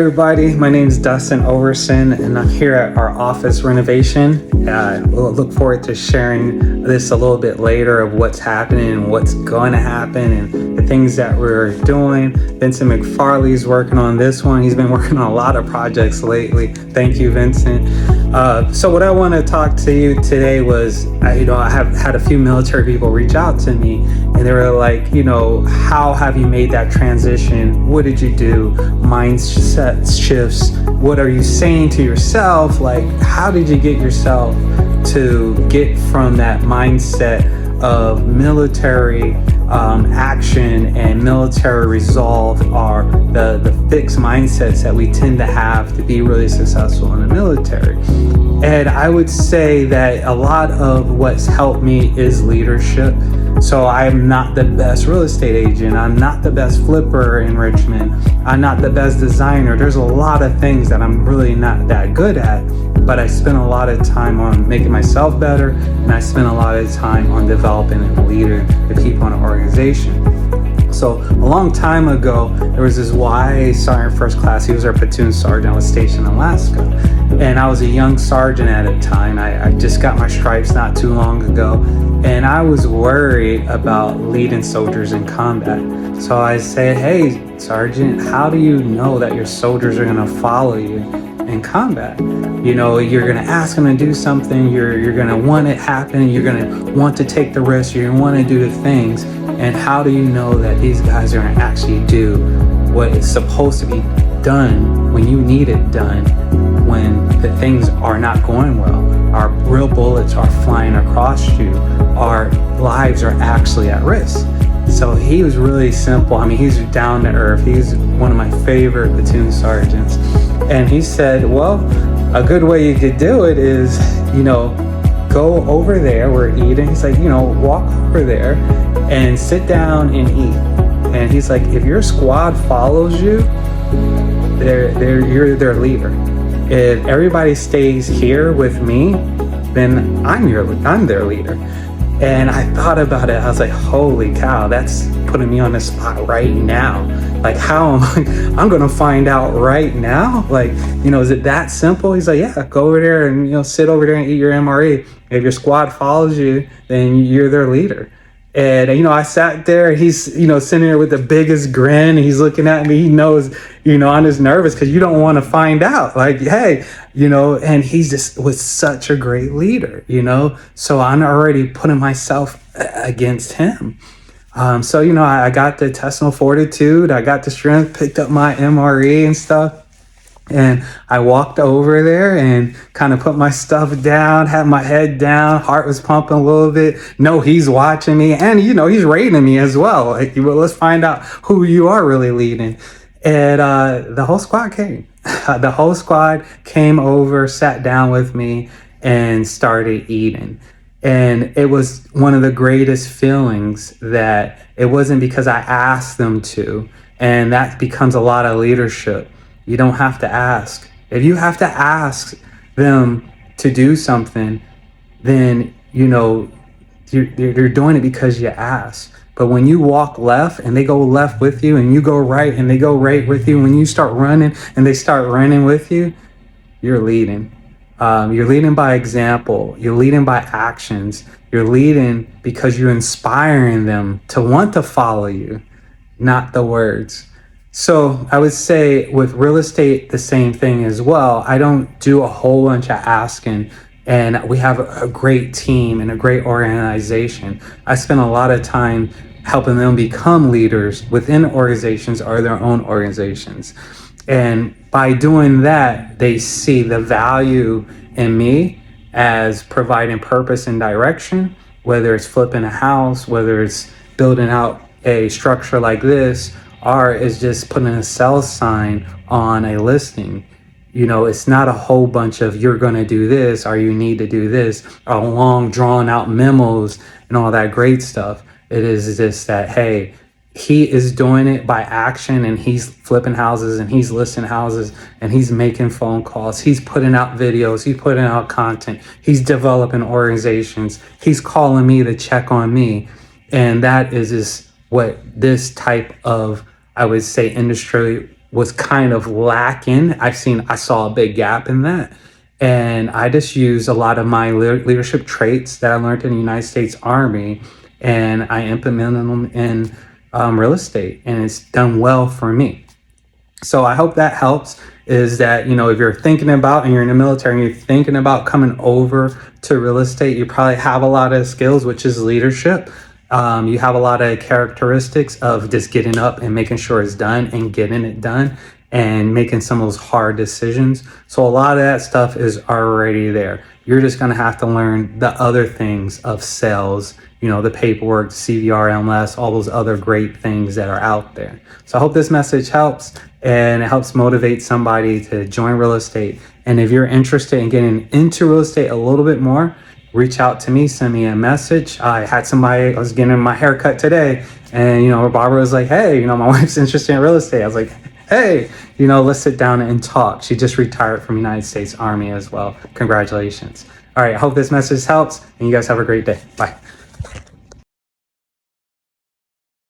Everybody, my name is Dustin Overson, and I'm here at our office renovation. We'll look forward to sharing this a little bit later of what's happening and what's going to happen and the things that we're doing. Vincent McFarley's working on this one. He's been working on a lot of projects lately. Thank you, Vincent. So what I want to talk to you today was, I have had a few military people reach out to me, and they were like, how have you made that transition? What did you do? Mindset shifts. What are you saying to yourself? Like, how did you get yourself to get from that mindset of military action and military resolve, are the fixed mindsets that we tend to have to be really successful in the military? And I would say that a lot of what's helped me is leadership. So I'm not the best real estate agent. I'm not the best flipper in Richmond. I'm not the best designer. There's a lot of things that I'm really not that good at, but I spend a lot of time on making myself better, and I spend a lot of time on developing and leading the people in an organization. So a long time ago, there was this YA sergeant first class. He was our platoon sergeant. I was stationed in Alaska, and I was a young sergeant at the time. I just got my stripes not too long ago, and I was worried about leading soldiers in combat. So I said, hey, Sergeant, how do you know that your soldiers are going to follow you in combat? You're going to ask them to do something, you're going to want it happen, you're going to want to take the risk, you're going to want to do the things. And how do you know that these guys are going to actually do what is supposed to be done when you need it done, when the things are not going well? Our real bullets are flying across you. Our lives are actually at risk. So he was really simple. He's down to earth. He's one of my favorite platoon sergeants. And he said, well, a good way you could do it is, go over there, we're eating. He's like, walk over there and sit down and eat. And he's like, if your squad follows you, you're their leader. If everybody stays here with me, then I'm their leader. And I thought about it. I was like, holy cow, that's putting me on the spot right now. Like, how I'm going to find out right now? Like, is it that simple? He's like, yeah, go over there and, sit over there and eat your MRE. If your squad follows you, then you're their leader. And, I sat there, and he's, sitting there with the biggest grin. He's looking at me. He knows, I'm just nervous because you don't want to find out. Like, hey, and he's just was such a great leader, So I'm already putting myself against him. So, I got the intestinal fortitude. I got the strength, picked up my MRE and stuff. And I walked over there and kind of put my stuff down, had my head down, heart was pumping a little bit. No, he's watching me, and he's rating me as well. Like, well, let's find out who you are really leading. And the whole squad came. The whole squad came over, sat down with me, and started eating. And it was one of the greatest feelings that it wasn't because I asked them to, and that becomes a lot of leadership. You don't have to ask. If you have to ask them to do something, then, you're doing it because you asked. But when you walk left and they go left with you, and you go right and they go right with you, when you start running and they start running with you, you're leading. You're leading by example. You're leading by actions. You're leading because you're inspiring them to want to follow you, not the words. So I would say with real estate, the same thing as well. I don't do a whole bunch of asking, and we have a great team and a great organization. I spend a lot of time helping them become leaders within organizations or their own organizations. And by doing that, they see the value in me as providing purpose and direction, whether it's flipping a house, whether it's building out a structure like this, or is just putting a sell sign on a listing. It's not a whole bunch of you're going to do this or you need to do this, or long drawn out memos and all that great stuff. It is just that, hey, he is doing it by action, and he's flipping houses, and he's listing houses, and he's making phone calls. He's putting out videos. He's putting out content. He's developing organizations. He's calling me to check on me. And that is just what this type of, I would say, industry was kind of lacking. I saw a big gap in that. And I just used a lot of my leadership traits that I learned in the United States Army, and I implemented them in real estate, and it's done well for me. So I hope that helps. Is that, if you're thinking about, and you're in the military and you're thinking about coming over to real estate, you probably have a lot of skills, which is leadership. You have a lot of characteristics of just getting up and making sure it's done and getting it done and making some of those hard decisions. So a lot of that stuff is already there. You're just going to have to learn the other things of sales, the paperwork, CVR, MLS, all those other great things that are out there. So I hope this message helps, and it helps motivate somebody to join real estate. And if you're interested in getting into real estate a little bit more, reach out to me, send me a message. I was getting my hair cut today, and Barbara was like, hey, my wife's interested in real estate. I was like, hey, let's sit down and talk. She just retired from the United States Army as well. Congratulations. All right, I hope this message helps, and you guys have a great day. Bye.